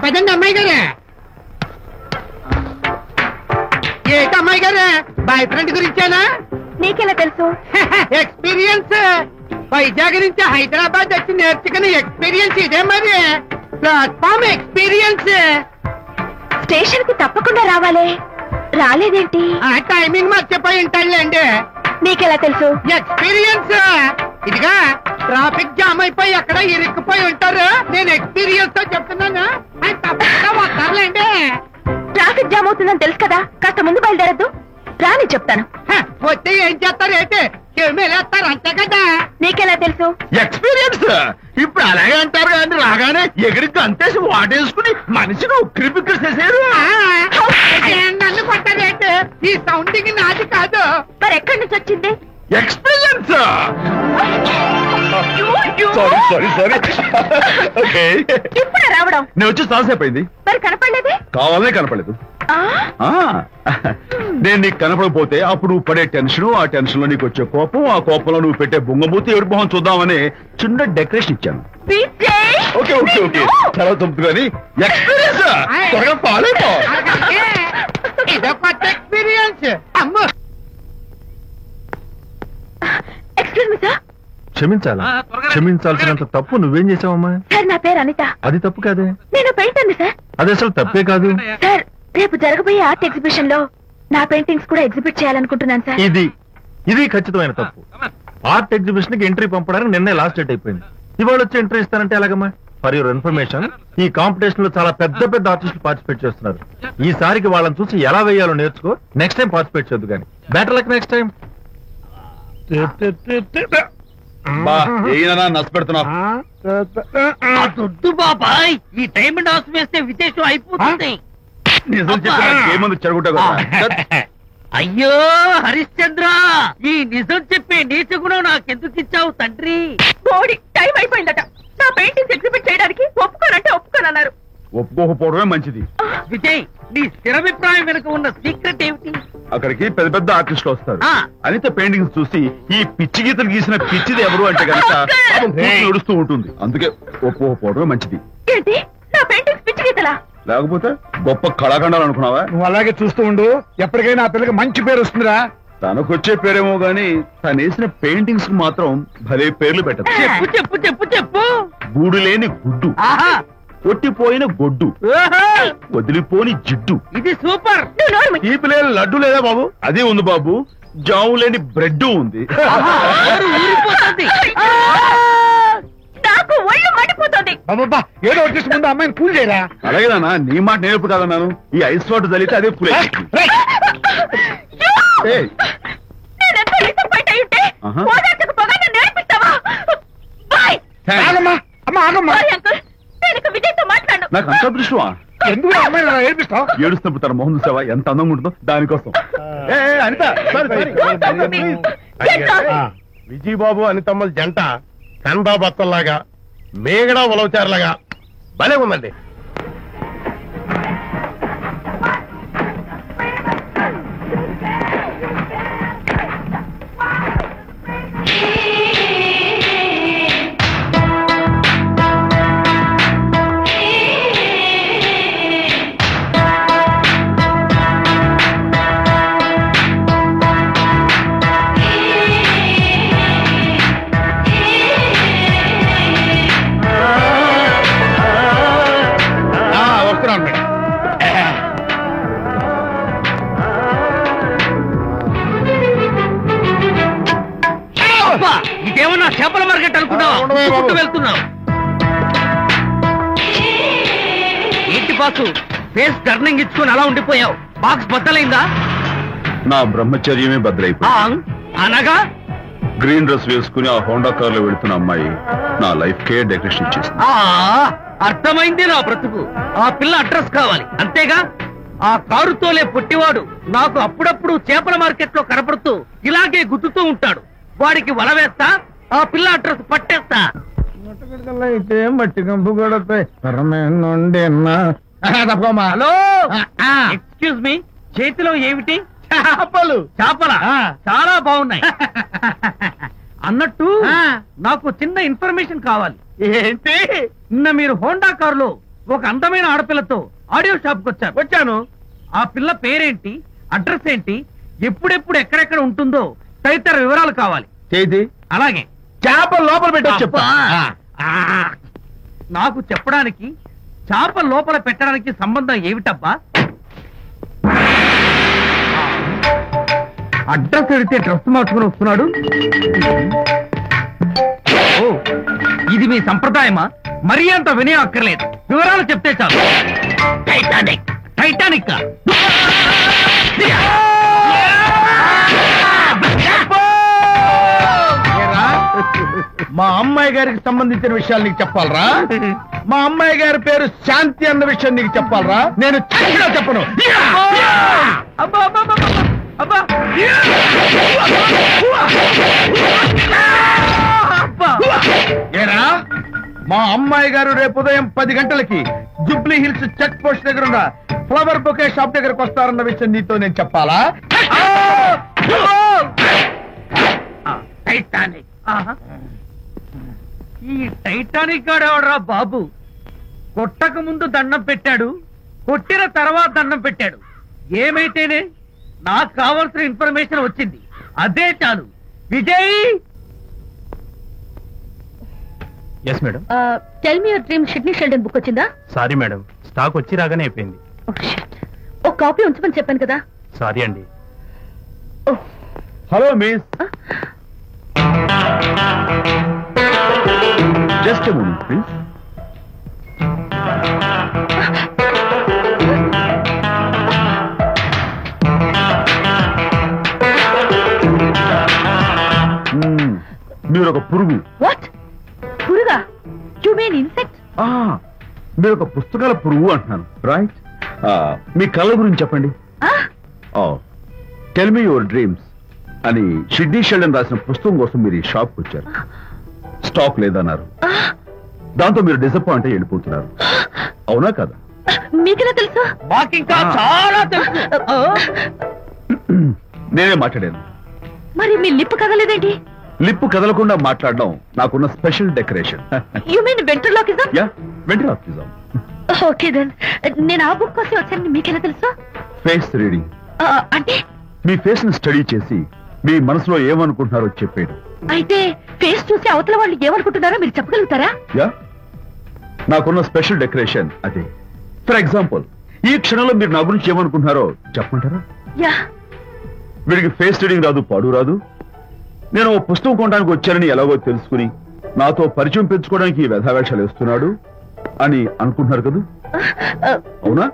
పదండి అమ్మాయి గారే. ఏంటి అమ్మాయి గారే, బాయ్ ఫ్రెండ్ గురించేనా? నీకెలా తెలుసు? ఎక్స్పీరియన్స్. వైజాగ్ నుంచి హైదరాబాద్ వచ్చి నేర్చుకునే ఎక్స్పీరియన్స్ ఇదే మరి. Platform experience. స్టేషన్ కి తప్పకుండా రావాలే, రాలేదేంటి? ఆ టైమింగ్ మర్చిపోయి ఉంటాడులేండి. నీకెలా తెలుసు? ఎక్స్పీరియన్స్. ఇదిగా ట్రాఫిక్ జామ్ అయిపోయి ఎక్కడ ఇరుక్కుపోయి ఉంటారు. నేను ఎక్స్పీరియన్స్ తో చెప్తున్నాను. ఆయన తప్పకుండా వస్తారులేండి. ట్రాఫిక్ జామ్ అవుతుందని తెలుసు కదా, కాస్త ముందు బయలుదేరద్దు. రాని చెప్తాను. వస్తే ఏం చేస్తారు ఏంటి, చెమేలేస్తారు అంతే కదా. నీకెలా తెలుసు? ఎక్స్పీరియన్స్. ఇప్పుడు అలాగే అంటారు కానీ రాగానే ఎగిరికి అంతేసి వాటేసుకుని మనిషిని ఉక్కిరి బిక్కిరి చేసేరు. నన్ను కొట్టారేంటి, ఈ సౌండింగ్ నాది కాదు. మరి ఎక్కడి నుంచి వచ్చింది? ఎక్స్పీరియన్స్. Sorry okay. ఇప్పుడు రావడం నేను వచ్చి చాలాసేపు అయింది. మరి కనపడలేదే? కావాలనే కనపడలేదు. నేను నీకు కనపడకపోతే అప్పుడు నువ్వు పడే టెన్షన్, ఆ టెన్షన్ లో నీకు వచ్చే కోపం, ఆ కోపంలో నువ్వు పెట్టే బొంగమూతి ఏడు మొహం చూద్దామని చిన్న డెకరేషన్ ఇచ్చాను. ఓకే ఓకే ఓకే చాలా తప్పు కానీ ఎక్స్పీరియన్స్. త్వరగా పాలైపో. ఇదో కొత్త ఎక్స్పీరియన్స్. అమ్మో. Excuse me sir. క్షమించాలా? క్షమించాల్సినంత తప్పు నువ్వేం చేసావమ్మా? సార్ నా పేరు అనిత. అది తప్పు కాదే. నేను పెయింటర్ సార్. అది అసలు తప్పే కాదు సార్. రేపు జరగబోయే ఆర్ట్ ఎగ్జిబిషన్ లో నా పెయింటింగ్స్ కూడా ఎగ్జిబిట్ చేయాలనుకుంటున్నాను సార్. ఇది ఖచ్చితమైన తప్పు. ఆర్ట్ ఎగ్జిబిషన్ కి ఎంట్రీ పంపడానికి నిన్నే లాస్ట్ డేట్ అయిపోయింది. ఇవాళ వచ్చి ఎంట్రీ ఇస్తానంటే ఎలాగమ్మా? ఫర్ యువర్ ఇన్ఫర్మేషన్, ఈ కాంపిటీషన్ లో చాలా పెద్ద పెద్ద ఆర్టిస్టులు పార్టిసిపేట్ చేస్తున్నారు. ఈసారికి వాళ్ళని చూసి ఎలా వేయాలో నేర్చుకో. నెక్స్ట్ టైం పార్టిసిపేట్ చేయొద్దు కానీ. Better luck next time. నష్టపెడుతున్నావు. దొడ్డు బాబాయ్, ఈ డైమండ్ హౌస్ వేస్తే విదేశం అయిపోతుంది. నిజం చెప్పిన ఏమంది చెడగొట్టావు కదా. అయ్యో హరిశ్చంద్ర, ఈ నిజం చెప్పే నీచ గుణం నాకెందుకు ఇచ్చావు తండ్రి? బోడి టైం అయిపోయిందట. నా పెయింటింగ్స్ ఎగ్జిబిట్ చేయడానికి ఒప్పుకోనంటే ఒప్పుకోనన్నారు. ఒప్పుకోకపోవడమే మంచిది. విజయ్, నీ స్థిరాభిప్రాయం వెనుక ఉన్న సీక్రెట్ ఏమిటి? అక్కడికి పెద్ద పెద్ద ఆర్టిస్టులు వస్తారు. ఆ. అనిత పెయింటింగ్స్ చూసి ఈ పిచ్చి గీతలు గీసిన పిచ్చిది ఎవరు అంటే కనుక నడుస్తూ ఉంటుంది. అందుకే ఒప్పుకోకపోవడమే మంచిది. ఏంటి, నా పెయింటింగ్స్ పిచ్చి గీతలా? లేకపోతే గొప్ప కళాఖండాలు అనుకున్నావా? నువ్వు అలాగే చూస్తూ ఉండు, ఎప్పటికైనా ఆ పిల్లకి మంచి పేరు వస్తుందిరా. తనకొచ్చే పేరేమో గాని తను వేసిన పెయింటింగ్స్ కు మాత్రం భలే పేర్లు పెట్టదు. చెప్పు చెప్పు చెప్పు చెప్పు. గూడు లేని గుడ్డు, ఆహా, కొట్టిపోయిన గొడ్డు, ఓహో, వదిలిపోని జిడ్డు, ఇది సూపర్. నువ్వు నోరు మూయి. తీపి లేని లడ్డు లేదా బాబు? అదే ఉంది బాబు. జాము లేని బ్రెడ్ ఉంది. ఆహా, నోరు ఊరిపోతుంది. నాకు ఒళ్ళు మండిపోతుంది. బాబా ఏదో వచ్చేసి ముందు అమ్మాయిని కూల్ చేయరా. అలాగే నాన్న, నీ మాట నేర్పు కాదన్నాను. ఈ ఐస్ వాటర్ చల్లితే అదే కూల్. నేనెంత డిసప్పాయింట్ అయి ఉంటే ఆహా. ఓదార్చకపోగా నన్ను నేర్పిస్తావా? బాయ్. ఆగమ్మా అమ్మ ఆగమ్మా. బాయ్ అంకుల్, నేను ఇక విజయ్తో మాట్లాడు. నాకు అంత దృష్టమా? ఎందుకు అమ్మాయిని అలా ఏడిపిస్తావు? ఏడుస్తున్నప్పుడు తన మొహం చూసావా ఎంత అందంగా ఉంటుందో, దానికోసం. అనిత విజయబాబు అనితమ్మల జంట కన్బా బత్తల్లాగా మేగడ ఉలవచారులాగా భలే ఉందండి. వస్తున్నాను మేడం. అబ్బా, ఇదేమన్నా చేపల మార్కెట్ అనుకున్నావా? ఉండవే బాబు. ఉరుక్కుంటూ వెళ్తున్నావు. ఏంటి బాసు, ఫేస్ టర్నింగ్ ఇచ్చుకొని అలా ఉండిపోయావు? బాక్స్ బద్దలైందా? నా బ్రహ్మచర్యమే బద్దలైపోయింది. అనగా గ్రీన్ డ్రెస్ వేసుకుని ఆ హోండా కార్ లో వెళుతున్న అమ్మాయి నా లైఫ్ కే డెకరేషన్ ఇచ్చేసింది. అర్థమైంది నా బ్రతుకు. ఆ పిల్ల అడ్రస్ కావాలి అంతేగా. ఆ కారు తోలే పొట్టివాడు నాకు అప్పుడప్పుడు చేపల మార్కెట్ లో కనపడుతూ ఇలాగే గుద్దుతూ ఉంటాడు. వాడికి వల వేస్తా, ఆ పిల్ల అడ్రస్ పట్టేస్తా. అయితే మట్టి కంపు కొడతాయి. హలో, ఎక్స్క్యూజ్ మీ, చేతిలో ఏమిటి? చేపలు. చేపల చాలా బాగున్నాయి. అన్నట్టు నాకు చిన్న ఇన్ఫర్మేషన్ కావాలి. ఏంటి? నిన్న మీరు హోండా కారులో ఒక అందమైన ఆడపిల్లతో ఆడియో షాప్ కు వచ్చాను. ఆ పిల్ల పేరేంటి, అడ్రస్ ఏంటి, ఎప్పుడెప్పుడు ఎక్కడెక్కడ ఉంటుందో తదితర వివరాలు కావాలి. చేతి అలాగే చేప లోపల పెట్టచ్చు చెప్తా. నాకు చెప్పడానికి చేప లోపల పెట్టడానికి సంబంధం ఏమిటబ్బా? అడ్రస్ అడిగితే డ్రెస్ మార్చుకుని వస్తున్నాడు. ఓ, ఇది మీ సంప్రదాయమా? మరీ అంత వినయం అక్కర్లేదు, వివరాలు చెప్తే చాలు. టైటానిక్ టైటానిక్ మా అమ్మాయి గారికి సంబంధించిన విషయాలు నీకు చెప్పాలరా? మా అమ్మాయి గారి పేరు శాంతి అన్న విషయం నీకు చెప్పాలరా? నేను చచ్చినా చెప్పను. అబ్బా అబ్బా అబ్బా అబ్బా అబ్బా. ఏరా, మా అమ్మాయి గారు రేపు ఉదయం 10 గంటలకి జూబ్లీ హిల్స్ చెక్ పోస్ట్ దగ్గర ఉన్న ఫ్లవర్ బొకే షాప్ దగ్గరకు వస్తారన్న విషయం నీతో నేను చెప్పాలా? టైటానిక్. ఈ టైటానిక్ గాడెవడరా బాబు? కొట్టక ముందు దండం పెట్టాడు, కొట్టిన తర్వాత దండం పెట్టాడు. ఏమైతేనే నాకు కావాల్సిన ఇన్ఫర్మేషన్ వచ్చింది, అదే చాలు. Vijay, yes madam. Tell me your dream Sidney Sheldon book వచ్చిందా? సారీ మేడం, స్టాక్ వచ్చి రాగానే అయిపోయింది. ఒక కాపీ ఉంచమని చెప్పాను కదా. సారీ అండి. Hello miss, just a moment please. మీరు ఒక పురుగు. వాట్? పురుగా? You mean insect? మీరు ఒక పుస్తకాల పురుగు అంటున్నాను, రైట్? మీ కళ్ళ గురించి చెప్పండి. టెల్ మీ యువర్ డ్రీమ్స్ అని షిడ్నీ షెల్డన్ రాసిన పుస్తకం కోసం మీరు ఈ షాప్కి వచ్చారు. స్టాక్ లేదన్నారు, దాంతో మీరు డిసప్పాయింట్ అయ్యి వెళ్ళిపోతున్నారు, అవునా కదా? మీకెలా తెలుసు? మాకింకా చాలా తెలుసు. నేనే మాట్లాడాను. మరి మీ లిప్ కదలేదేంటి? లిప్పు కదలకుండా మాట్లాడడం నాకున్న special decoration. You mean ventriloquism? Yeah, ventriloquism. Okay then, నేను ఆ బుక్ కోసం వచ్చానని మీకెలా తెలుసు? ఫేస్ రీడింగ్ అంటే మీ ఫేస్ ని స్టడీ చేసి మీ మనసులో ఏమనుకుంటున్నారో చెప్పేది. అయితే ఫేస్ చూసి అవతల వాళ్ళు ఏమనుకుంటున్నారో మీరు చెప్పగలుగుతారా? యా, నాకున్న స్పెషల్ డెకరేషన్ అదే. ఫర్ ఎగ్జాంపుల్, ఈ క్షణంలో మీరు నా గురించి ఏమనుకుంటున్నారో చెప్పమంటారా? యా. వీడికి ఫేస్ రీడింగ్ రాదు, పాడు రాదు. నేను ఓ పుస్తకం కొనడానికి వచ్చానని ఎలాగో తెలుసుకుని నాతో పరిచయం పెంచుకోవడానికి ఈ వ్యధావేషాలు వేస్తున్నాడు అని అనుకుంటున్నారు కదా, అవునా?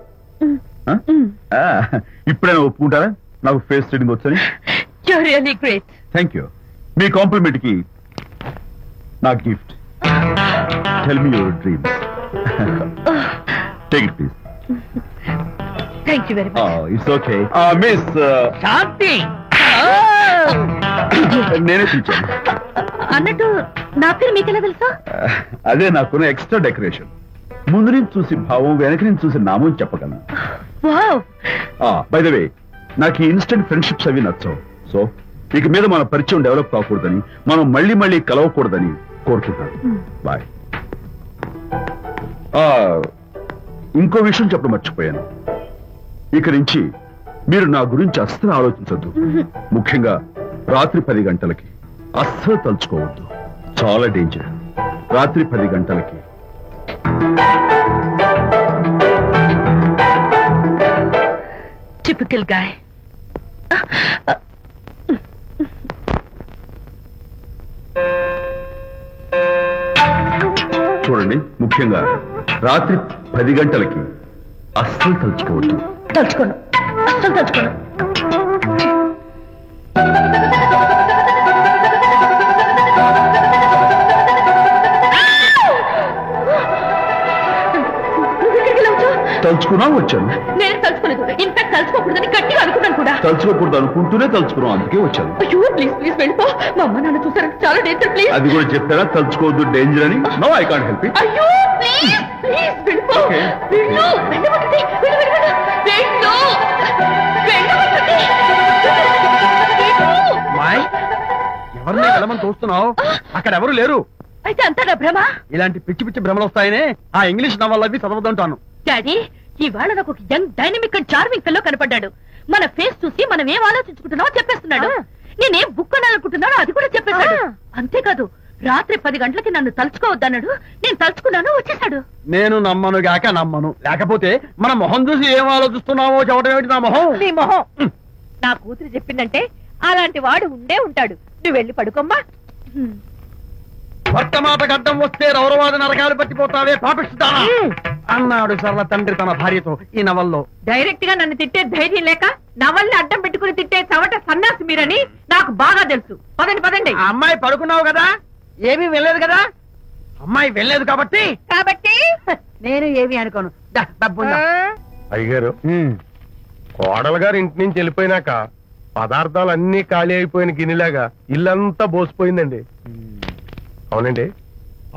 ఇప్పుడైనా ఒప్పుకుంటారా నాకు ఫేస్ రీడింగ్ వచ్చని? You're really great. Thank you. మీ కాంప్లిమెంట్ కి నా gift. Tell me your dreams. Take it please. Thank you very much. It's okay. Miss Shanti, నేనే పిలిచాను. అన్నట్టు నా పేరు మీకెలా తెలుసా? అదే నాకున్న ఎక్స్ట్రా డెకరేషన్. ముందు నుంచి చూసి భావం, వెనక నుంచి చూసి నామం చెప్పగలను. వావ్. బై ద వే, నాకు ఈ ఇన్స్టెంట్ ఫ్రెండ్షిప్స్ అవి నచ్చవు. సో ఇక మీద మన పరిచయం డెవలప్ కాకూడదని, మనం మళ్ళీ మళ్ళీ కలవకూడదని కోరుకుంటాను. బాయ్. ఇంకో విషయం చెప్పడం మర్చిపోయాను. ఇక నుంచి మీరు నా గురించి అస్సలు ఆలోచించొద్దు. ముఖ్యంగా రాత్రి 10 గంటలకి అస్సలు తలుచుకోవద్దు, చాలా డేంజర్. రాత్రి 10 గంటలకి. Typical guy. చూడండి, ముఖ్యంగా రాత్రి 10 గంటలకి అస్సలు తలుచుకోవద్దు. తలుచుకోను, అస్సలు తలుచుకోను. తలుచుకున్నా వచ్చాను. నేను తలుచుకోలేదు. ఇన్ఫాక్ట్ తలుచుకోకూడదని గట్టిగా అనుకున్నాను కూడా. తలుచుకోకూడదు అనుకుంటూనే తలుచుకున్నాం, అందుకే వచ్చాను. అయ్యో ప్లీజ్ ప్లీజ్ వెళ్ళిపో. మా అమ్మ నాన్న చూసారంటే చాలా డేంజర్. ప్లీజ్. అది కూడా చెప్పారా తలుచుకోవద్దు డేంజర్ అని? No, I can't help it. అయ్యో ప్లీజ్ ప్లీజ్ వెళ్ళిపో. Okay. వెళ్ళు, వెళ్ళమంటుంది. వెళ్ళు వెళ్ళు వెళ్ళు. వెళ్ళు, వెళ్ళమంటుంది. వెళ్ళు. మాయ్, ఎవరిని వెళ్ళమని చూస్తున్నావు? అక్కడ ఎవరు లేరు. అయితే అంతా నా భ్రమ. ఇలాంటి పిచ్చి పిచ్చి భ్రమలు వస్తాయనే ఆ ఇంగ్లీష్ నవల్ అవి చదవదంటాను. డాడీ, ఇవాళ నాకు ఒక young dynamic and charming fellow కనపడ్డాడు. మన ఫేస్ చూసి మనం ఏం ఆలోచించుకుంటున్నామో చెప్పేస్తున్నాడు. నేనేం బుక్ అనాలనుకుంటున్నానో అది కూడా చెప్పేశాడు. అంతేకాదు, రాత్రి 10 గంటలకి నన్ను తలుచుకోవద్దన్నాడు. నేను తలుచుకున్నాను, వచ్చేసాడు. నేను నమ్మను గాక నమ్మను, లేకపోతే మన మొహం చూసి ఏం ఆలోచిస్తున్నావో చెప్పడం ఏమిటి నా మొహం? నీ మొహం. నా కూతురు చెప్పిందంటే అలాంటి వాడు ఉండే ఉంటాడు. నువ్వు వెళ్ళి పడుకోమ్మా. భర్త మాట గడ్డం వస్తే రౌరవాది నరకాలు పట్టిపోతావే పాపిస్తానా అన్నాడు సరళ తండ్రి తన భార్యతో ఈ నవల్లో. డైరెక్ట్ గా నన్ను తిట్టే ధైర్యం లేక నవల్ని అడ్డం పెట్టుకుని తిట్టే చవట సన్నాసి మీరని నాకు బాగా తెలుసు. పదండి పదండి. ఆ అమ్మాయి పడుకున్నావు కదా, ఏమీ వెళ్ళలేదు కదా. అమ్మాయి వెళ్ళలేదు కాబట్టి నేను ఏమీ అనుకోను. దా, డబ్బుందా? అయ్యగారు, కోడలు గారు ఇంటి నుంచి వెళ్ళిపోయినాక పదార్థాలు అన్ని ఖాళీ అయిపోయిన గిన్నెలాగా ఇల్లంతా బోసిపోయిందండి. అవునండి,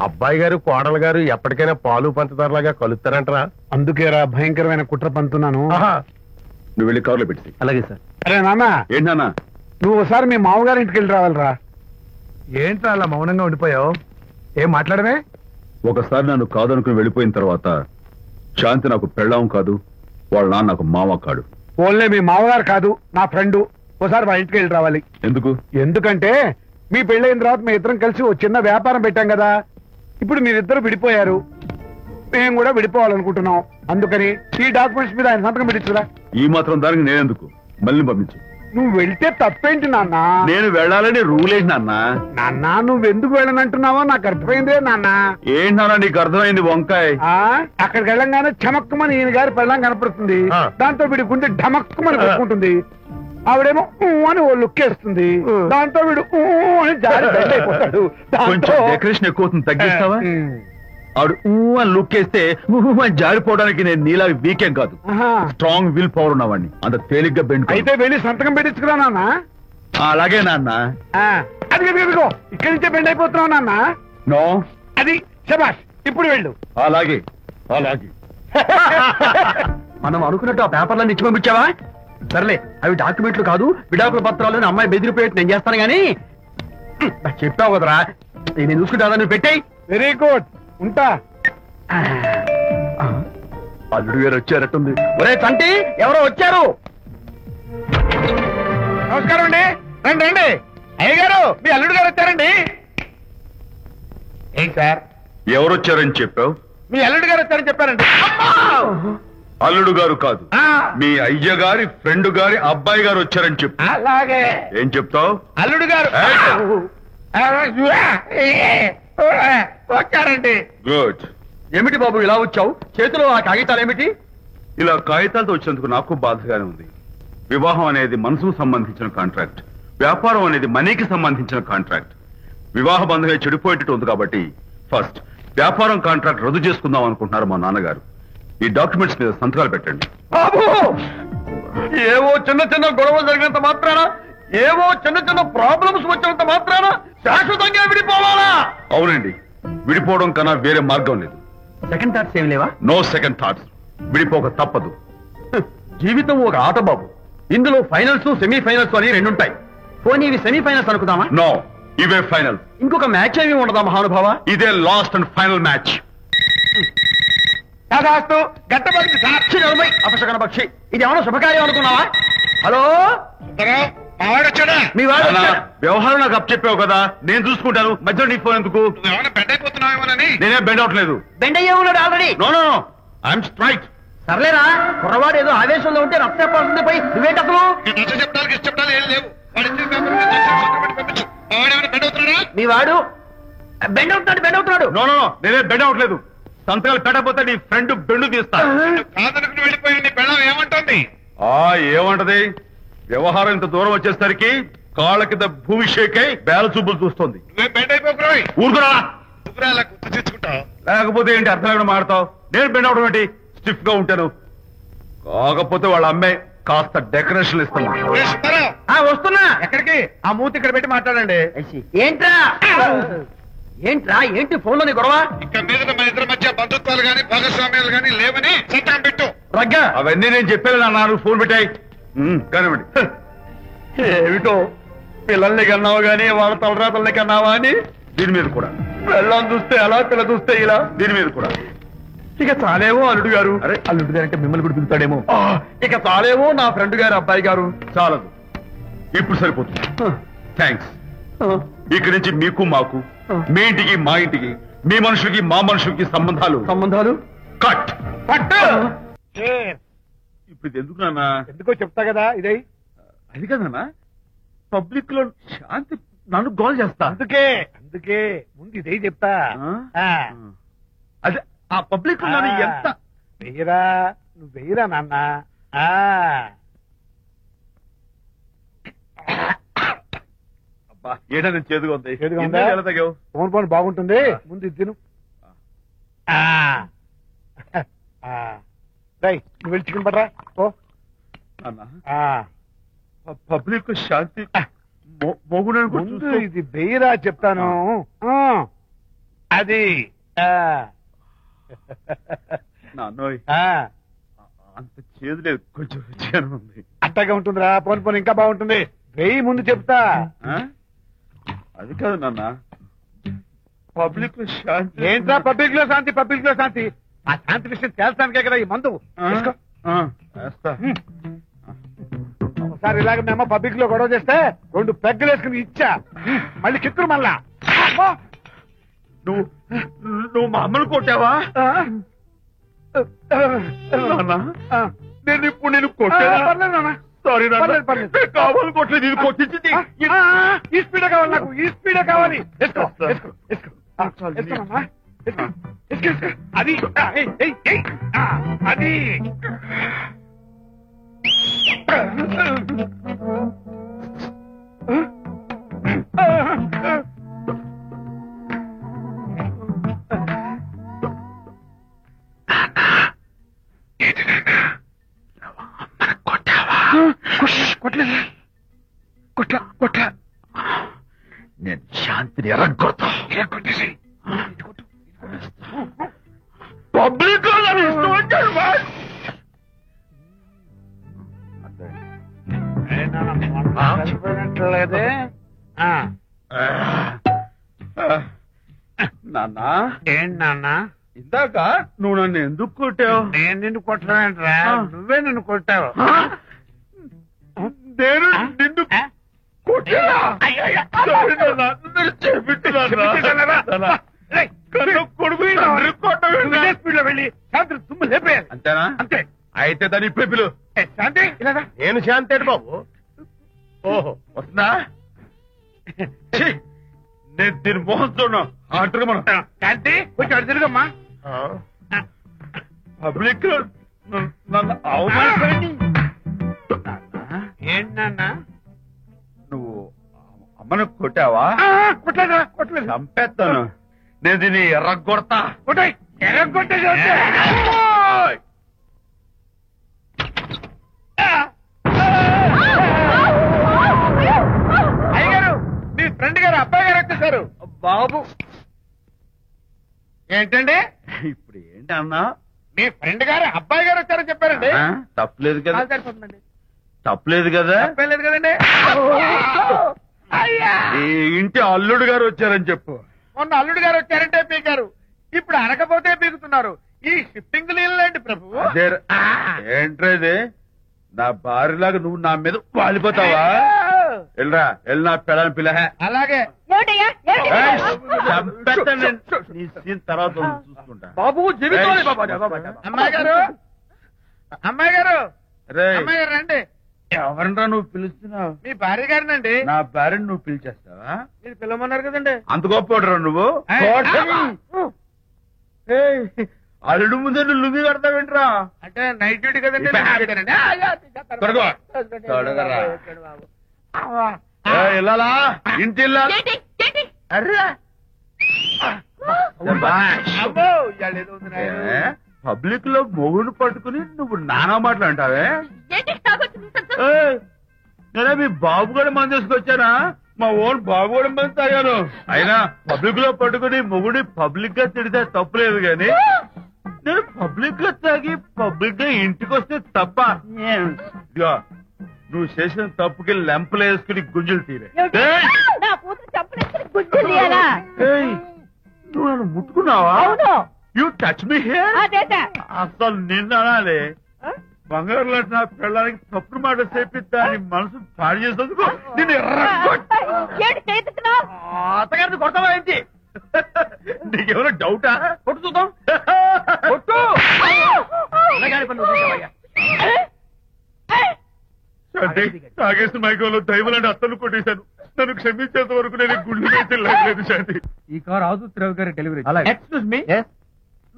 అబ్బాయి గారు కోడలు గారు ఎప్పటికైనా పాలు పంచదారలాగా కలుస్తారంటరా? అందుకేరా భయంకరమైన కుట్ర పంతున్నాను. నువ్వు వెళ్ళి కారులో పెట్టి. అలాగే సార్. అరే నాన్న, ఏంటన్నా? నువ్వు ఒకసారి మీ మామగారి ఇంటికి వెళ్ళి రావాలిరా. ఏంట్రా అలా మౌనంగా ఉండిపోయావు? ఏం మాట్లాడమే? ఒకసారి నన్ను కాదనుకుని వెళ్ళిపోయిన తర్వాత శాంతి నాకు పెళ్ళాం కాదు, వాళ్ళ నాన్న నాకు మామ కాడు. ఓన్లే మీ మామగారు కాదు, నా ఫ్రెండ్. ఒకసారి మా ఇంటికి వెళ్ళి రావాలి. ఎందుకు? ఎందుకంటే మీ పెళ్ళైన తర్వాత మీ ఇద్దరం కలిసి ఓ చిన్న వ్యాపారం పెట్టాం కదా. ఇప్పుడు మీరిద్దరు విడిపోయారు, మేము కూడా విడిపోవాలనుకుంటున్నాం. అందుకని ఈ డాక్యుమెంట్స్ మీద ఆయన సంతకం పెట్టించురా. ఈ మాత్రం దానికి నేనెందుకు? మళ్ళీ పంపించు. నువ్వు వెళ్తే తప్పేంటి నాన్న? నేను వెళ్ళాలని రూల్ ఏంటి నాన్న? నాన్న, నువ్వు ఎందుకు వెళ్ళనంటున్నావో నాకు అర్థమైందే నాన్న. ఏంటి నాన్న నీకు అర్థమైంది వంకాయ? అక్కడికి వెళ్ళంగానే చమక్కుమని ఈయన గారి పెళ్ళం కనపడుతుంది. దాంతో వీడి గుండె ఢమక్కుమని కొట్టుకుంటుంది. ఆవిడేమో అని ఓ లుక్ వేస్తుంది. దాంతో వీడు అని జారి బెడ్ అయిపోతాడు. కొంచెం డెకరేషన్ ఎక్కువ అవుతుంది, తగ్గిస్తావా? ఆవిడ అని లుక్ వేస్తే అని జారిపోవడానికి నేను నీలా వీకేం కాదు, స్ట్రాంగ్ విల్ పవర్ ఉన్నవాడిని. అంత తేలిగ్గా బెండ్. అయితే వెళ్ళి సంతకం పెట్టించుకురా నాన్న. అలాగే నాన్న. అది ఇదిగో ఇక్కడి నుంచే బెండ్ అయిపోతున్నావు నాన్న. నో, అది శబాష్, ఇప్పుడు వెళ్ళు. అలాగే అలాగే. మనం అనుకున్నట్టు ఆ పేపర్లను ఇచ్చి పంపించావా? సర్లే, అవి డాక్యుమెంట్లు కాదు, విడాకుల పత్రాలు. అమ్మాయి బెదిరిపోయేట్టు నేను చేస్తాను గానీ చెప్పావు కదరా, నేను చూసుకుంటా. నువ్వు పెట్టాయి. వెరీ గుడ్, ఉంటా. అల్లుడు గారు వచ్చారట్టుంది. ఒరే తంటి, ఎవరో వచ్చారు. నమస్కారం అండి. రండి రండి. అయ్య గారు, మీ అల్లుడు గారు వచ్చారండి. ఏంటి సార్? ఎవరు వచ్చారని చెప్పావు? మీ అల్లుడు గారు వచ్చారని చెప్పారండి. అల్లుడు గారు కాదు, మీ అయ్య గారి ఫ్రెండ్ గారి అబ్బాయి గారు వచ్చారని చెప్పు. అలాగే. ఏం చెప్తావు? అల్లుడు గారు వచ్చారండి. గుడ్. ఏమిటి బాబు ఇలా వచ్చావు? చేతిలో ఆ కాగితాలు ఏమిటి? ఇలా కాగితాలతో వచ్చినందుకు నాకు బాధగానే ఉంది. వివాహం అనేది మనసుకు సంబంధించిన కాంట్రాక్ట్, వ్యాపారం అనేది మనీకి సంబంధించిన కాంట్రాక్ట్. వివాహ బంధంగా చెడిపోయేటట్టు ఉంది కాబట్టి ఫస్ట్ వ్యాపారం కాంట్రాక్ట్ రద్దు చేసుకుందాం అనుకుంటున్నారు మా నాన్నగారు. ఈ డాక్యుమెంట్స్ మీద సంతకాలు పెట్టండి. బాబు, ఏవో చిన్న చిన్న గొడవలు జరిగినంత మాత్రాన, ఏవో చిన్న చిన్న ప్రాబ్లమ్స్ వచ్చినంత మాత్రాన శాశ్వతంగా విడిపోవాలా? అవునండి, విడిపోవడం కన్నా వేరే మార్గం లేదు. సెకండ్ థాట్స్ ఏమి లేవా? No second thoughts. విడిపోక తప్పదు. జీవితం ఒక ఆట బాబు. ఇందులో ఫైనల్స్, సెమీఫైనల్స్ అని రెండుంటాయి. పోనీ ఇవి సెమీఫైనల్స్ అనుకుందామా? నో, ఇవే ఫైనల్. ఇంకొక మ్యాచ్ ఏమి ఉండదా మహానుభావ? ఇదే లాస్ట్ అండ్ ఫైనల్ మ్యాచ్. దాదాస్తు గట్టబడి సాక్షి నలభై అపశకన పక్షి. ఇది ఏమన్నా శుభకార్యం అనుకున్నావా? హలో, మీ వాడు నాన్న, వచ్చాడా? వ్యవహారం నాకు అప్ చెప్పావు కదా, నేను చూసుకుంటాను. మధ్యలో నీ ఫోన్ ఎందుకు? బెడ్ అయిపోతున్నావేమోనని. నేనే బెండ్ అవట్లేదు. బెండ్ అయ్యే ఉన్నాడు already. No no no, I'm straight. సర్లేరా, కుర్రవాడు ఏదో ఆవేశంలో ఉంటే రక్త చెప్పాల్సింది పోయి నువ్వేంటి అసలు? చెప్తాను ఏం లేవు. మీ వాడు బెండ్ అవుతున్నాడు, బెండ్ అవుతున్నాడు. నో నో నో, నేనే బెండ్ అవట్లేదు. సంతకాలు పెట్టకపోతే నీ ఫ్రెండ్ బెండు తీస్తా. కాదనుకుని వెళ్ళిపోయి నీ పెళ్ళం ఏమంటుంది? ఏమంటది? వ్యవహారం ఇంత దూరం వచ్చేసరికి కాళ్ళ కింద భూమి షేక్ అయి బేల చూపులు చూస్తోంది. నువ్వే బెడ్ అయిపోకురాయి. ఊరుకురా. నువ్వురా గుర్తు తెచ్చుకుంటావు. లేకపోతే ఏంటి అర్థం లేకుండా మాడతావు? నేను బెండ్ అవడం ఏంటి? స్టిఫ్ గా ఉంటాను. కాకపోతే వాళ్ళ అమ్మాయి కాస్త డెకరేషన్ ఇస్తాను. వస్తున్నా. ఎక్కడికి? ఆ మూతి ఇక్కడ పెట్టి మాట్లాడండి. ఏంట్రా ఏంట్రా ఏంటి ఫోన్ లోని గొడవ? ఇక మీద మన ఇద్దరి మధ్య బంధుత్వాలు గాని భాగస్వామ్యాలు గాని లేవని సంతకం పెట్టు. రగ్గా అవన్నీ నేను చెప్పాను నాన్న, ఫోన్ పెట్టాయి. కానివ్వండి. ఏమిటో పిల్లల్ని కన్నావు గాని వాళ్ళ తలరాతల్ని కన్నావా అని దీని మీద కూడా. పిల్లని చూస్తే అలా పిల్ల చూస్తే ఇలా. దీని మీద కూడా. ఇక చాలేమో అల్లుడు గారు. అరే అల్లుడు గారు అంటే మిమ్మల్ని కూడా పిలుతాడేమో. ఇక చాలేమో నా ఫ్రెండ్ గారు అబ్బాయి గారు. చాలదు, ఇప్పుడు సరిపోతుంది. థ్యాంక్స్. ఇక్కడి నుంచి మీకు మాకు, మీ ఇంటికి మా ఇంటికి, మీ మనుషులకి మా మనుషులకి సంబంధాలు కట్. ఇప్పుడు ఇది ఎందుకు నాన్న? ఎందుకో చెప్తా కదా ఇదే. అది కదన్నా, పబ్లిక్ లో శాంతి నన్ను గోల్ చేస్తా. అందుకే ముందు ఇదే చెప్తా. అదే ఆ పబ్లిక్ లో నన్ను ఎంత వెయ్యరా, నువ్వు వెయ్యరా నాన్న. అబ్బా, ఏడని చేదుగా ఉంది. చేదుగా ఉందా? ఎన్నేళ్ళు ఎలా తగ్గావు? ఫోన్ ఫోన్ బాగుంటుంది, ముందు ఇది తిను. నువ్వు వెళ్ళి చికెన్ పట్టరా ఓ. నాన్న, పబ్లిక్ లో శాంతి ముందు ఇది వెయ్యరా చెప్తాను. అది నాన్నోయ్, అంత చేదు లేదు, కొంచెం రుచిగానే ఉంది. అట్టగా ఉంటుందిరా. పోను పోను ఇంకా బాగుంటుంది. వెయ్యి ముందు చెప్తా. అది కాదు నాన్న, పబ్లిక్ లో శాంతి. ఏంట్రా పబ్లిక్ లో శాంతి? పబ్లిక్ లో శాంతి ఆ శాంతి విషయం తేల్చడానికే కదా ఈ మందు. వేస్తా. ఒకసారి ఇలాగ మేము పబ్లిక్ లో గొడవ చేస్తే 2 పెగ్గలు వేసుకుని ఇచ్చా. మళ్ళీ కిక్కురు మళ్ళా. నువ్వు మా అమ్మను కొట్టావా? నేను ఇప్పుడు నేను కొట్టాను. సారీ కావాలి, కొట్టలేదు. ఇది కొట్టించింది. ఈ స్పీడే కావాలి నాకు, ఈ స్పీడే కావాలి. అది అది కొట్లా నేను శాంతిని ఎరగొడతా. పబ్లిక్ లేదే. నాన్న, ఏంటి నాన్న? ఇందాక నువ్వు నన్ను ఎందుకు కొట్టావు? నేను నిన్ను కొట్టలేంట్రా, నువ్వే నిన్ను కొట్టావు. నేను నిన్ను తుమ్ము లేపేయాలి. అంతేనా? అంతే. అయితే దాని ఇప్పుడే పిలు. శాంతి ఇలాగా. నేను శాంతి బాబు. ఓహో, వస్తుందా? నేను దీని మోహన్ చూడను. ఆటగా మనం శాంతి కొంచెం అటు తిరుగమ్మా. పబ్లిక్ లో నన్ను అవమానించండి. ఏంటి నాన్న? నువ్వు అమ్మను కొట్టావా? కొట్టలేదు. చంపేస్తాను. నేను దీన్ని ఎర్రగొడతా. కొట్టాయి, ఎర్రగొట్టేది. అయ్యగారు, మీ ఫ్రెండ్ గారు అబ్బాయి గారు వచ్చేసారు. బాబు ఏంటండి ఇప్పుడు ఏంటి అన్నా? మీ ఫ్రెండ్ గారు అబ్బాయి గారు వచ్చారని చెప్పారండి. తప్పలేదు కదా? సరిపోతుందండి. తప్పలేదు కదా? తప్పలేదు కదండి. ఈ ఇంటి అల్లుడు గారు వచ్చారని చెప్పు. మొన్న అల్లుడు గారు వచ్చారంటే పీకారు, ఇప్పుడు అనకపోతే పీకుతున్నారు. ఈ షిఫ్టింగ్ లేండి ప్రభు. ఏంట్రేది? నా భార్యలాగా నువ్వు నా మీద వాలిపోతావా? వెళ్ళరా, వెళ్ళి నా పిల్లని పిల్ల. అలాగే నీ సీన్ తర్వాత చూసుకుంటా. బాబు జీవితం. అమ్మాయి గారు, అమ్మాయి గారు, రేయ్, అమ్మాయి గారు రండి. ఎవరినరా నువ్వు పిలుస్తున్నావు? మీ భార్య గారినండి. నా భార్యను నువ్వు పిలిచేస్తావా? మీరు పిల్లమన్నారు కదండి. అంత గొప్ప నువ్వు? ఏయ్, అల్లుడు ముందే నువ్వు లుంగి కడతావేంట్రా? అంటే నైట్ డ్యూటీ కదండి. త్వరగా. త్వరగా. ఇల్లాలా, ఇంటి ఇల్లాలా? అర్రా, పబ్లిక్ లో మొగుడు పట్టుకుని నువ్వు నానా మాటలు అంటావే? నేనే మీ బాబు కూడా మంది తీసుకొచ్చానా? మా ఓన్ బాబు కూడా మంది తాగాను. అయినా పబ్లిక్ లో పట్టుకుని మొగుడి పబ్లిక్ గా తిడితే తప్పులేదు గాని నేను పబ్లిక్ లో తాగి పబ్లిక్ గా ఇంటికి వస్తే తప్ప. ఇదిగో, నువ్వు చేసిన తప్పుకి లెంపలు వేసుకుని గుంజులు తీరే. గుర్తు తీయాలా? నువ్వు నన్ను ముట్టుకున్నావా? అవును. You touch me here. అదేదా? అసలు నిన్న అనాలి బంగారు లాంటి నా పిల్లలకి తప్పుడు మాట చేపిద్దా అని మనసు పాడు చేసేందుకు నేను ఏంటి చేతుకున్నావు? అత్తగారిని కొడతావా ఏంటి? నీకేమైనా డౌటా? కొట్టు చూద్దాం. కొట్టు. అత్తగారి పనులు చూసావయ్యా. తాగేసిన మైకంలో దైవలాంటి అత్తలు కొట్టేశాను. నన్ను క్షమించేంత వరకు నేను గుళ్ళు వేసి లేదు శాంతి. ఈ కార్ ఆదుత్రావు గారి డెలివరీ. ఎక్స్క్యూజ్ మీ,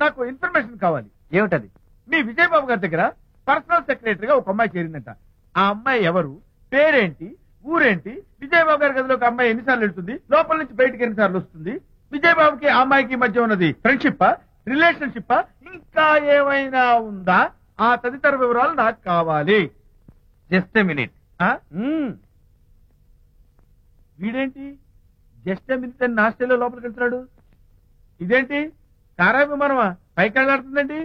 నాకు ఇన్ఫర్మేషన్ కావాలి. ఏమిటది? మీ విజయబాబు గారి దగ్గర పర్సనల్ సెక్రటరీగా ఒక అమ్మాయి చేరిందంట. ఆ అమ్మాయి ఎవరు, పేరేంటి, ఊరేంటి, విజయబాబు గారి గదిలో ఒక అమ్మాయి ఎన్నిసార్లు వెళ్తుంది, లోపల నుంచి బయటికి ఎన్నిసార్లు వస్తుంది, విజయబాబుకి ఆ అమ్మాయికి మధ్య ఉన్నది ఫ్రెండ్షిప్, రిలేషన్షిప్, ఇంకా ఏమైనా ఉందా? ఆ తదితర వివరాలు నాకు కావాలి. Just a minute. వీడేంటి జస్ట్ మినిట్ అని నాస్టేలో లోపలికి వెళ్తున్నాడు? ఇదేంటి కారా విమానమా పైకి వెళ్ళాడుతుందండి?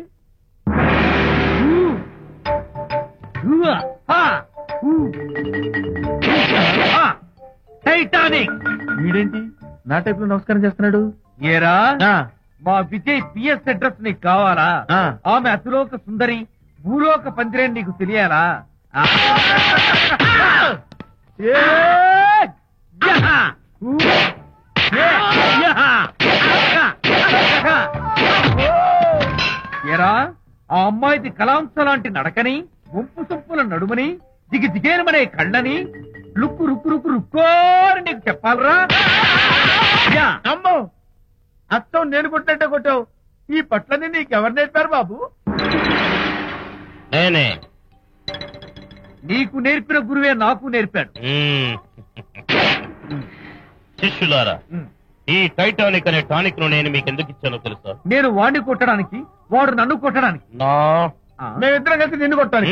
టైటానిక్. వీడేంటి నా టైప్ లో నమస్కారం చేస్తున్నాడు? ఏరా మా విజయ్ పిఎస్ అడ్రస్ నీకు కావాలా? ఆమె అతిలోక సుందరి, భూలోక పందిరే నీకు తెలియాలా? ఏరా ఆ అమ్మాయిది కలాంస లాంటి నడకని, వంపు సొప్పుల నడుమని, దిగి దిగేనమనే కళ్ళని, లుక్కు రుక్కు రుక్కు రుక్కోని నీకు చెప్పాలరా? అమ్మో అత్తం నేను కొట్టినట్టే కొట్టావు. ఈ పట్లని నీకెవరు నేర్పారు బాబు? నేనే. నీకు నేర్పిన గురువే నాకు నేర్పాడు. శిష్యులారా, ఈ టైటానిక్ అనే టానిక్ ను నేను మీకు ఎందుకు ఇచ్చానో తెలుసా? నేను వాడిని కొట్టడానికి, వాడు నన్ను కొట్టడానికి. నా మేమిద్దరం కలిసి నిన్ను కొట్టాలి.